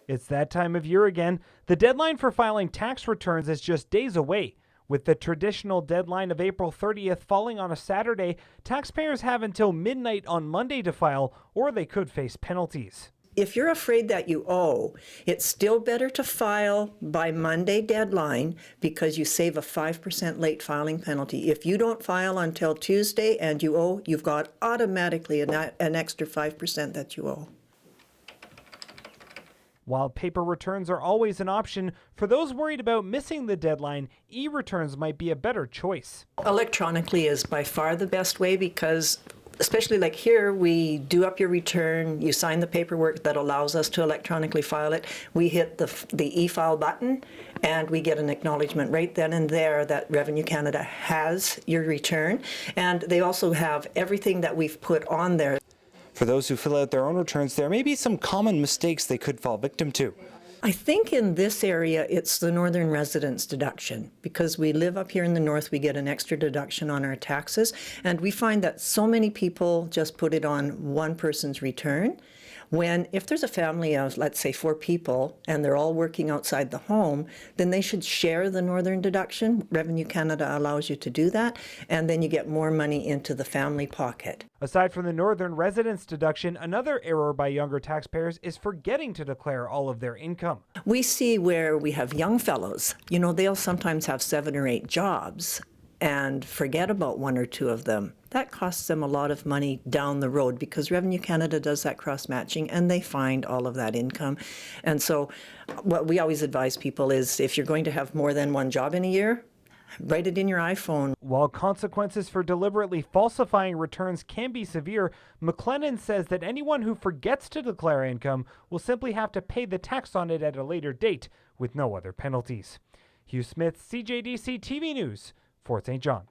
It's that time of year again. The deadline for filing tax returns is just days away. With the traditional deadline of April 30th falling on a Saturday, taxpayers have until midnight on Monday to file, or they could face penalties. If you're afraid that you owe, it's still better to file by Monday deadline because you save a 5% late filing penalty. If you don't file until Tuesday and you owe, you've got automatically an extra 5% that you owe. While paper returns are always an option, for those worried about missing the deadline, e-returns might be a better choice. Electronically is by far the best way because, especially like here, we do up your return, you sign the paperwork that allows us to electronically file it. We hit the e-file button and we get an acknowledgement right then and there that Revenue Canada has your return. And they also have everything that we've put on there. For those who fill out their own returns, there may be some common mistakes they could fall victim to. I think in this area, it's the Northern Residence deduction. Because we live up here in the north, we get an extra deduction on our taxes. And we find that so many people just put it on one person's return. When, if there's a family of, let's say, 4 people, and they're all working outside the home, then they should share the Northern deduction. Revenue Canada allows you to do that, and then you get more money into the family pocket. Aside from the Northern Residence deduction, another error by younger taxpayers is forgetting to declare all of their income. We see where we have young fellows, they'll sometimes have 7 or 8 jobs and forget about 1 or 2 of them. That costs them a lot of money down the road because Revenue Canada does that cross-matching and they find all of that income. And so what we always advise people is if you're going to have more than 1 job in a year, write it in your iPhone. While consequences for deliberately falsifying returns can be severe, McLennan says that anyone who forgets to declare income will simply have to pay the tax on it at a later date with no other penalties. Hugh Smith, CJDC TV News, Fort St. John.